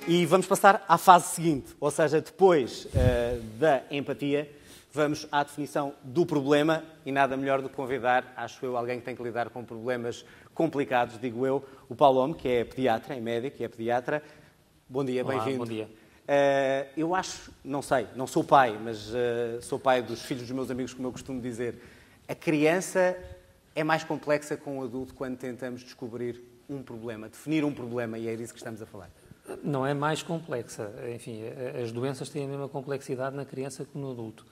E vamos passar à fase seguinte, ou seja, depois da empatia, vamos à definição do problema e nada melhor do que convidar, acho eu, alguém que tem que lidar com problemas complicados, digo eu, o Paulo Homme, que é pediatra, é médico e é pediatra. Bom dia, bem-vindo. Bom dia. Eu acho, não sei, não sou pai, mas sou pai dos filhos dos meus amigos, como eu costumo dizer. A criança é mais complexa com o adulto quando tentamos descobrir um problema, definir um problema, e é disso que estamos a falar. Não é mais complexa. Enfim, as doenças têm a mesma complexidade na criança que no adulto.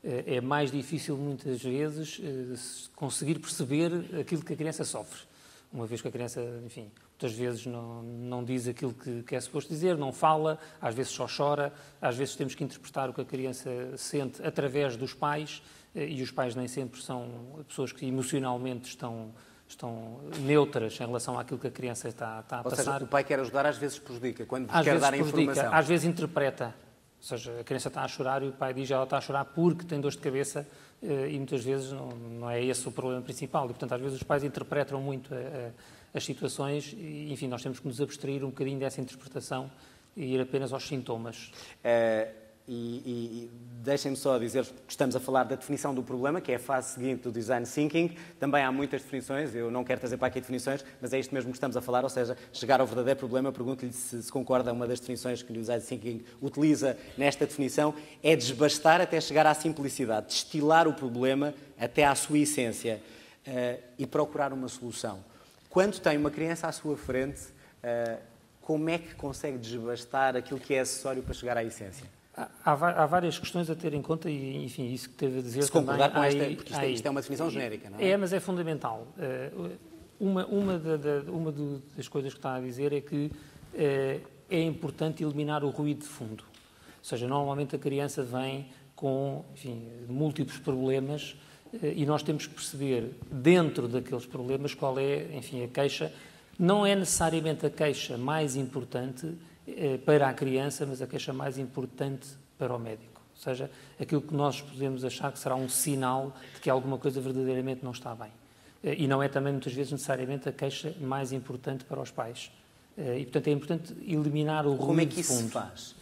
É mais difícil, muitas vezes, conseguir perceber aquilo que a criança sofre. Uma vez que a criança, enfim, muitas vezes não diz aquilo que é suposto dizer, não fala, às vezes só chora, às vezes temos que interpretar o que a criança sente através dos pais, e os pais nem sempre são pessoas que emocionalmente estão neutras em relação àquilo que a criança está a passar. Ou seja, o pai quer ajudar, às vezes prejudica, quando às quer vezes dar a prejudica, informação. às vezes interpreta. Ou seja, a criança está a chorar e o pai diz que ela está a chorar porque tem dor de cabeça e muitas vezes não é esse o problema principal. E, portanto, às vezes os pais interpretam muito as situações e, enfim, nós temos que nos abstrair um bocadinho dessa interpretação e ir apenas aos sintomas. E deixem-me só dizer que estamos a falar da definição do problema, que é a fase seguinte do Design Thinking. Também há muitas definições, eu não quero trazer para aqui definições, mas é isto mesmo que estamos a falar, ou seja, chegar ao verdadeiro problema. Pergunto-lhe se concorda, uma das definições que o Design Thinking utiliza nesta definição é desbastar até chegar à simplicidade, destilar o problema até à sua essência e procurar uma solução. Quando tem uma criança à sua frente, como é que consegue desbastar aquilo que é acessório para chegar à essência? Há várias questões a ter em conta e, enfim, isso que teve a dizer se também... concordar com esta, porque isto é uma definição genérica, não é? É, mas é fundamental. Uma das coisas que está a dizer é que é importante eliminar o ruído de fundo. Ou seja, normalmente a criança vem com, enfim, múltiplos problemas e nós temos que perceber, dentro daqueles problemas, qual é, enfim, a queixa. Não é necessariamente a queixa mais importante para a criança, mas a queixa mais importante para o médico. Ou seja, aquilo que nós podemos achar que será um sinal de que alguma coisa verdadeiramente não está bem. E não é também, muitas vezes, necessariamente a queixa mais importante para os pais. E, portanto, é importante eliminar o ruído de fundo. Como é que isso se faz?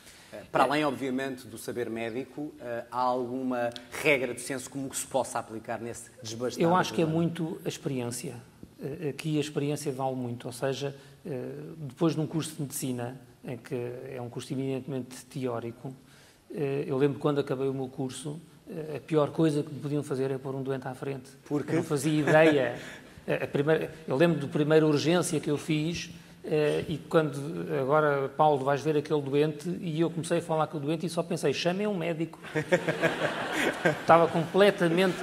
Para além, obviamente, do saber médico, há alguma regra de senso comum que se possa aplicar nesse desbastar? Eu acho que é muito a experiência. Aqui a experiência vale muito. Ou seja, depois de um curso de medicina, em que é um curso eminentemente teórico, eu lembro quando acabei o meu curso, a pior coisa que me podiam fazer é pôr um doente à frente. Por quê? Eu não fazia ideia. Eu lembro da primeira urgência que eu fiz e quando agora, Paulo, vais ver aquele doente, e eu comecei a falar com o doente e só pensei, chamem um médico. Estava completamente...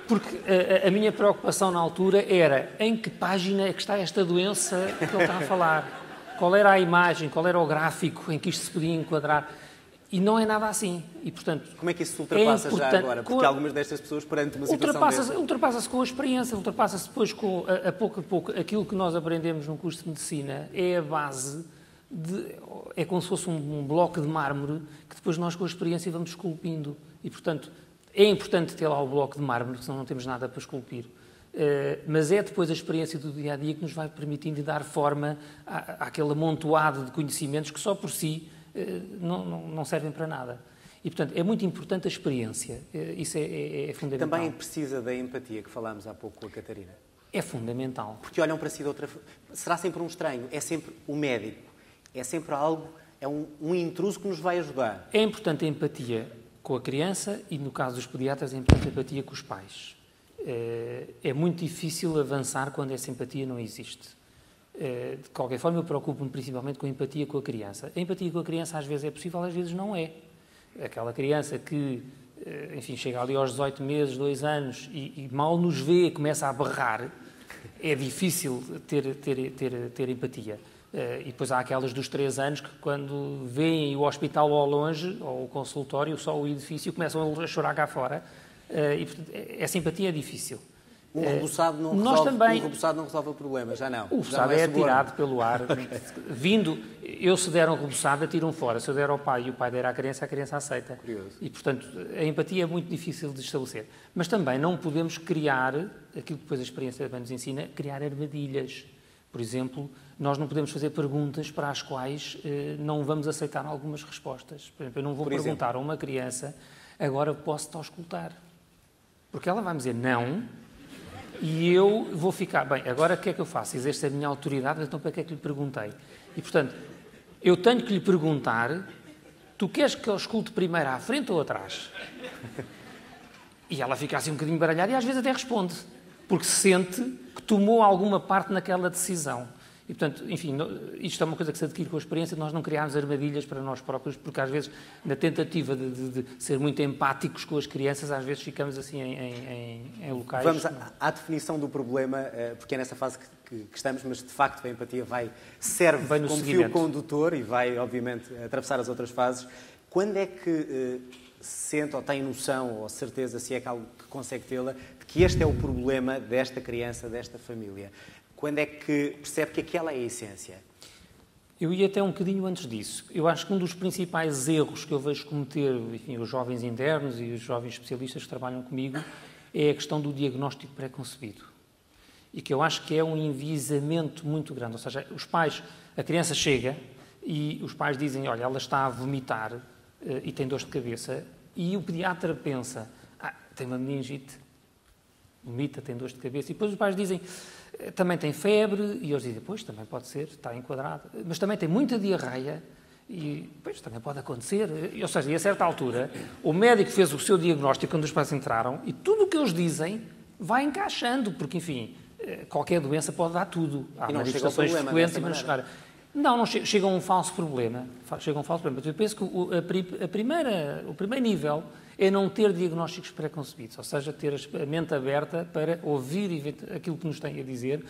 Porque a minha preocupação na altura era em que página é que está esta doença que ele está a falar. Qual era a imagem, qual era o gráfico em que isto se podia enquadrar. E não é nada assim. E, portanto, como é que isso se ultrapassa já agora? Porque algumas destas pessoas, perante uma situação dessa... Ultrapassa-se com a experiência, ultrapassa-se depois com, a pouco, aquilo que nós aprendemos num curso de medicina é a base, é como se fosse um bloco de mármore que depois nós com a experiência vamos esculpindo. E, portanto, é importante ter lá o bloco de mármore, senão não temos nada para esculpir. Mas é depois a experiência do dia-a-dia que nos vai permitindo dar forma àquele amontoado de conhecimentos que só por si não servem para nada. E, portanto, é muito importante a experiência. Isso é fundamental. Também precisa da empatia que falámos há pouco com a Catarina. É fundamental. Porque olham para si de outra... Será sempre um estranho, é sempre o médico, é sempre algo, é um intruso que nos vai ajudar. É importante a empatia com a criança e, no caso dos pediatras, é importante a empatia com os pais. É muito difícil avançar quando essa empatia não existe. De qualquer forma, eu preocupo-me principalmente com a empatia com a criança. A empatia com a criança às vezes é possível, às vezes não é. Aquela criança que, enfim, chega ali aos 18 meses, 2 anos e mal nos vê, começa a berrar, é difícil ter empatia. E depois há aquelas dos 3 anos que quando veem o hospital ao longe, ou o consultório, só o edifício, começam a chorar cá fora. E, portanto, essa empatia é difícil. Um rebuçado não resolve o problema, já não. O rebuçado é atirado pelo ar. Vindo, eu se der um rebuçado, atiram fora. Se eu der ao pai e o pai der à criança, a criança aceita. Curioso. E, portanto, a empatia é muito difícil de estabelecer. Mas também não podemos criar, aquilo que depois a experiência também nos ensina, criar armadilhas. Por exemplo, nós não podemos fazer perguntas para as quais não vamos aceitar algumas respostas. Por exemplo, eu não vou perguntar a uma criança, agora posso-te auscultar. Porque ela vai me dizer não, e eu vou ficar, bem, agora o que é que eu faço? Exerce a minha autoridade, então para que é que lhe perguntei? E, portanto, eu tenho que lhe perguntar, tu queres que eu escute primeiro à frente ou atrás? E ela fica assim um bocadinho baralhada e às vezes até responde, porque sente que tomou alguma parte naquela decisão. E, portanto, enfim, isto é uma coisa que se adquire com a experiência, de nós não criarmos armadilhas para nós próprios, porque às vezes, na tentativa de ser muito empáticos com as crianças, às vezes ficamos assim em locais... Vamos à definição do problema, porque é nessa fase que estamos, mas de facto a empatia serve como fio condutor e vai, obviamente, atravessar as outras fases. Quando é que sente ou tem noção ou certeza, se é que algo que consegue tê-la, de que este é o problema desta criança, desta família? Quando é que percebe que aquela é a essência? Eu ia até um bocadinho antes disso. Eu acho que um dos principais erros que eu vejo cometer, enfim, os jovens internos e os jovens especialistas que trabalham comigo, é a questão do diagnóstico pré-concebido. E que eu acho que é um enviesamento muito grande. Ou seja, a criança chega e os pais dizem, olha, ela está a vomitar e tem dor de cabeça, e o pediatra pensa, tem uma meningite, vomita, tem dor de cabeça, e depois os pais dizem, também tem febre, e eles dizem, pois, também pode ser, está enquadrado, mas também tem muita diarreia, e, pois, também pode acontecer. Ou seja, e a certa altura, o médico fez o seu diagnóstico quando os pais entraram, e tudo o que eles dizem vai encaixando, porque, enfim, qualquer doença pode dar tudo. Há manifestações frequentes e não chegar. Não chega a um falso problema. Chega a um falso problema. Eu penso que o primeiro nível é não ter diagnósticos pré-concebidos, ou seja, ter a mente aberta para ouvir aquilo que nos tem a dizer,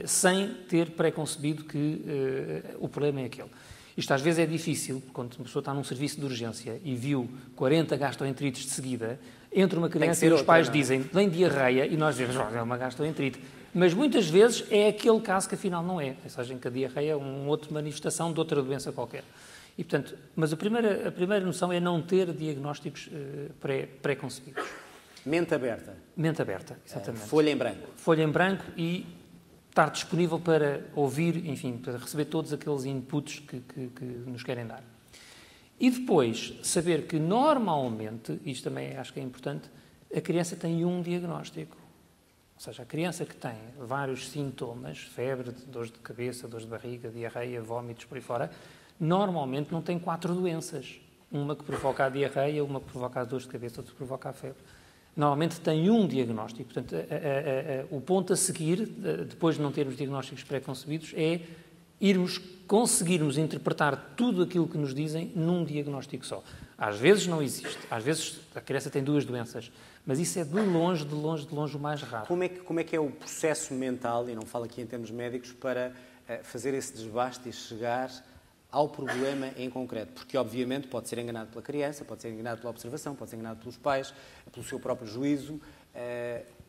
sem ter pré-concebido que o problema é aquele. Isto às vezes é difícil, quando uma pessoa está num serviço de urgência e viu 40 gastroenterites de seguida, entra uma criança e os pais dizem, vem diarreia, e nós dizemos, é uma gastroenterite. Mas muitas vezes é aquele caso que afinal não é, ou seja, em que a diarreia é uma outra manifestação de outra doença qualquer. E, portanto, mas a primeira noção é não ter diagnósticos pré-concebidos. Mente aberta. Mente aberta, exatamente. Folha em branco. Folha em branco e estar disponível para ouvir, enfim, para receber todos aqueles inputs que nos querem dar. E depois, saber que normalmente, isto também acho que é importante, a criança tem um diagnóstico. Ou seja, a criança que tem vários sintomas, febre, dores de cabeça, dores de barriga, diarreia, vómitos, por aí fora, normalmente não tem 4 doenças. Uma que provoca a diarreia, uma que provoca as dores de cabeça, outra que provoca a febre. Normalmente tem um diagnóstico. Portanto, o ponto a seguir, depois de não termos diagnósticos pré-concebidos, é conseguirmos interpretar tudo aquilo que nos dizem num diagnóstico só. Às vezes não existe. Às vezes a criança tem 2 doenças. Mas isso é de longe o mais raro. Como é que é o processo mental, e não falo aqui em termos médicos, para fazer esse desbaste e chegar ao problema em concreto? Porque, obviamente, pode ser enganado pela criança, pode ser enganado pela observação, pode ser enganado pelos pais, pelo seu próprio juízo.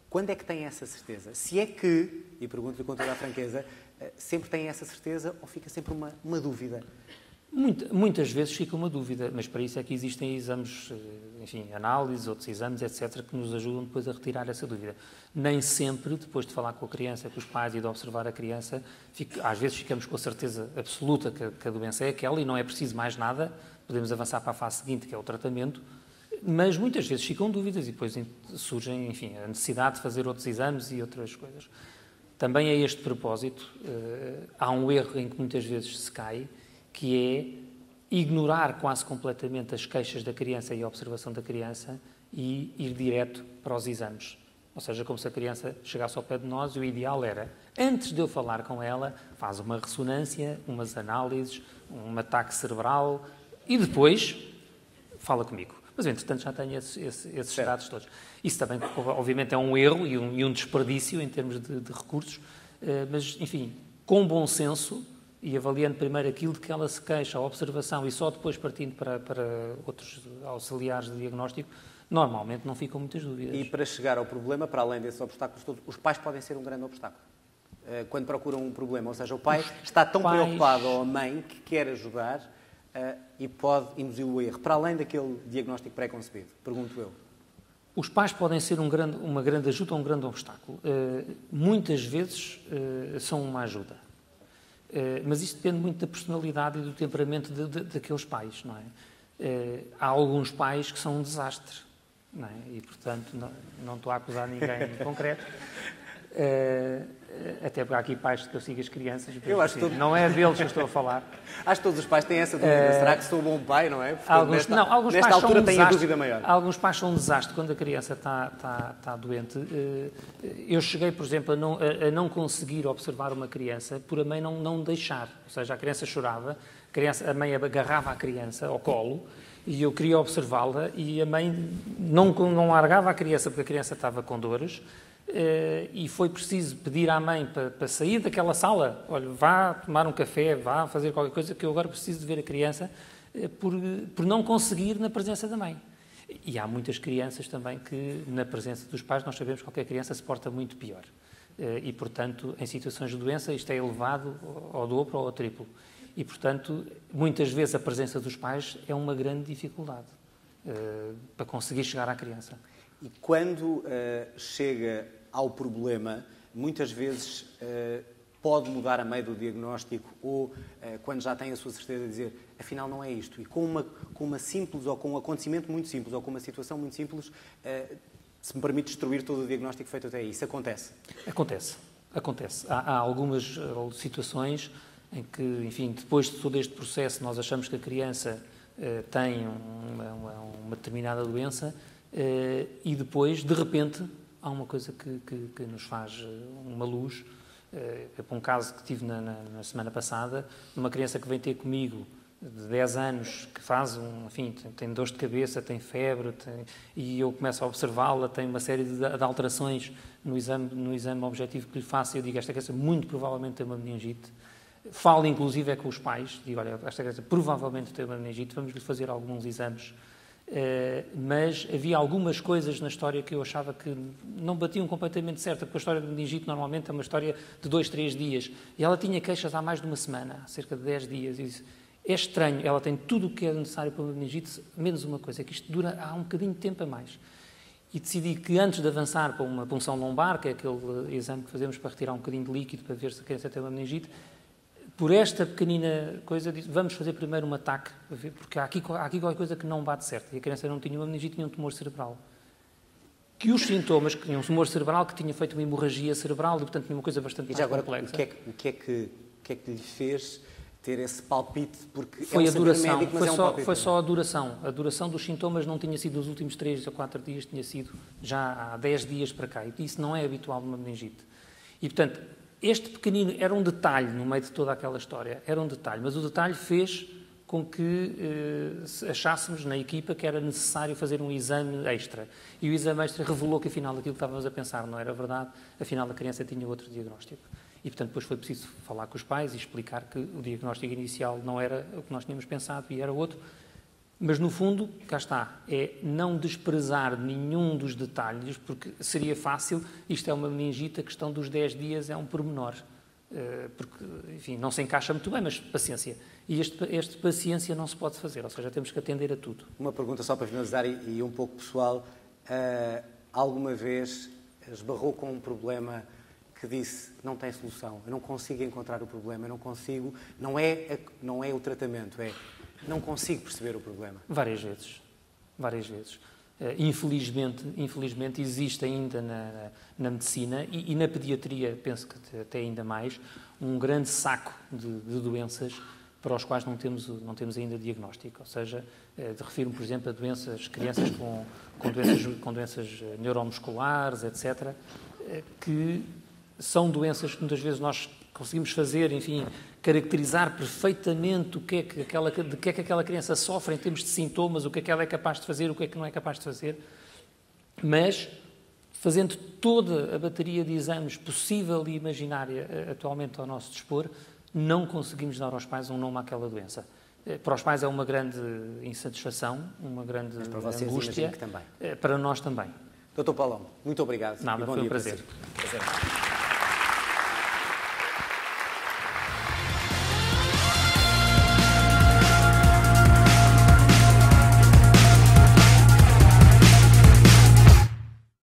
Quando é que tem essa certeza? Se é que, e pergunto-lhe com toda a franqueza, sempre tem essa certeza ou fica sempre uma dúvida? Muitas vezes fica uma dúvida, mas para isso é que existem exames, enfim, análises, outros exames, etc., que nos ajudam depois a retirar essa dúvida. Nem sempre, depois de falar com a criança, com os pais e de observar a criança, às vezes ficamos com a certeza absoluta que a doença é aquela e não é preciso mais nada, podemos avançar para a fase seguinte, que é o tratamento, mas muitas vezes ficam dúvidas e depois surgem, enfim, a necessidade de fazer outros exames e outras coisas. Também a este propósito, há um erro em que muitas vezes se cai, que é ignorar quase completamente as queixas da criança e a observação da criança e ir direto para os exames. Ou seja, como se a criança chegasse ao pé de nós e o ideal era, antes de eu falar com ela, faz uma ressonância, umas análises, um ataque cerebral e depois fala comigo. Mas, entretanto, já tenho esses dados todos. Isso também, obviamente, é um erro e um desperdício em termos de recursos, mas, enfim, com bom senso, e avaliando primeiro aquilo de que ela se queixa, a observação, e só depois partindo para outros auxiliares de diagnóstico, normalmente não ficam muitas dúvidas. E para chegar ao problema, para além desses obstáculos todos, os pais podem ser um grande obstáculo. Quando procuram um problema, ou seja, o pai está tão preocupado, ou a mãe, que quer ajudar e pode induzir o erro, para além daquele diagnóstico pré-concebido, pergunto eu. Os pais podem ser uma grande ajuda ou um grande obstáculo. Muitas vezes são uma ajuda. Mas isto depende muito da personalidade e do temperamento daqueles pais, não é? Há alguns pais que são um desastre, não é? E, portanto, não estou a acusar ninguém em concreto. Até porque há aqui pais que eu sigo as crianças. Eu acho que não é deles que eu estou a falar. Acho que todos os pais têm essa dúvida. Será que sou bom pai, não é? Portanto, alguns nesta pais altura são têm a dúvida maior. Alguns pais são um desastre quando a criança está doente. Eu cheguei, por exemplo, a não conseguir observar uma criança por a mãe não deixar. Ou seja, a criança chorava, a mãe agarrava a criança ao colo e eu queria observá-la e a mãe não largava a criança porque a criança estava com dores. E foi preciso pedir à mãe para sair daquela sala. Olha, vá tomar um café, vá fazer qualquer coisa, que eu agora preciso de ver a criança, por não conseguir na presença da mãe. E há muitas crianças também que, na presença dos pais, nós sabemos que qualquer criança se porta muito pior. E, portanto, em situações de doença, isto é elevado ao dobro ou ao triplo. E, portanto, muitas vezes a presença dos pais é uma grande dificuldade para conseguir chegar à criança. E quando chega ao problema, muitas vezes pode mudar a meio do diagnóstico ou quando já tem a sua certeza de dizer, afinal não é isto. E com uma simples, ou com um acontecimento muito simples, ou com uma situação muito simples, se me permite destruir todo o diagnóstico feito até aí. Isso acontece? Acontece. Há algumas situações em que, enfim, depois de todo este processo, nós achamos que a criança tem uma determinada doença, e depois, de repente, há uma coisa que nos faz uma luz. Um caso que tive na semana passada, uma criança que vem ter comigo de 10 anos, que faz, tem dores de cabeça, tem febre, e eu começo a observá-la, tem uma série de alterações no exame objetivo que lhe faço, e eu digo, esta criança muito provavelmente tem uma meningite. Falo, inclusive, com os pais, digo, olha, esta criança provavelmente tem uma meningite, vamos-lhe fazer alguns exames. Mas havia algumas coisas na história que eu achava que não batiam completamente certo, porque a história de meningite normalmente é uma história de 2, 3 dias, e ela tinha queixas há mais de uma semana, há cerca de 10 dias, e disse, é estranho, ela tem tudo o que é necessário para uma meningite, menos uma coisa, é que isto dura há um bocadinho de tempo a mais. E decidi que antes de avançar para uma punção lombar, que é aquele exame que fazemos para retirar um bocadinho de líquido para ver se a criança tem uma meningite, por esta pequenina coisa, disse, vamos fazer primeiro um ataque, porque há aqui qualquer coisa que não bate certo. E a criança não tinha uma meningite, tinha um tumor cerebral. Que os sintomas, que tinha um tumor cerebral, que tinha feito uma hemorragia cerebral, e, portanto, tinha uma coisa bastante mais complexa. O que é que lhe fez ter esse palpite? Porque foi a duração, médico, mas foi só a duração. A duração dos sintomas não tinha sido nos últimos 3 ou 4 dias, tinha sido já há 10 dias para cá. E isso não é habitual numa meningite. E, portanto, este pequenino era um detalhe no meio de toda aquela história, era um detalhe, mas o detalhe fez com que achássemos na equipa que era necessário fazer um exame extra. E o exame extra revelou que, afinal, aquilo que estávamos a pensar não era verdade, afinal, a criança tinha outro diagnóstico. E, portanto, depois foi preciso falar com os pais e explicar que o diagnóstico inicial não era o que nós tínhamos pensado e era outro. Mas, no fundo, cá está, é não desprezar nenhum dos detalhes, porque seria fácil, isto é uma meningite, a questão dos 10 dias é um pormenor, porque, enfim, não se encaixa muito bem, mas paciência. E este paciência não se pode fazer, ou seja, temos que atender a tudo. Uma pergunta só para finalizar e um pouco pessoal. Alguma vez esbarrou com um problema que disse, não tem solução, eu não consigo encontrar o problema, eu não consigo, não é o tratamento, não consigo perceber o problema? Várias vezes. Infelizmente existe ainda na medicina e na pediatria, penso que até ainda mais, um grande saco de doenças para os quais não temos ainda diagnóstico. Ou seja, refiro-me, por exemplo, a crianças com doenças neuromusculares, etc., que são doenças que muitas vezes nós conseguimos fazer, enfim, caracterizar perfeitamente de que é que aquela criança sofre em termos de sintomas, o que é que ela é capaz de fazer, o que é que não é capaz de fazer, mas fazendo toda a bateria de exames possível e imaginária atualmente ao nosso dispor, não conseguimos dar aos pais um nome àquela doença. Para os pais é uma grande insatisfação, uma grande mas para vocês, angústia. Que também. Para nós também. Dr. Paulão, muito obrigado. Nada, foi um prazer.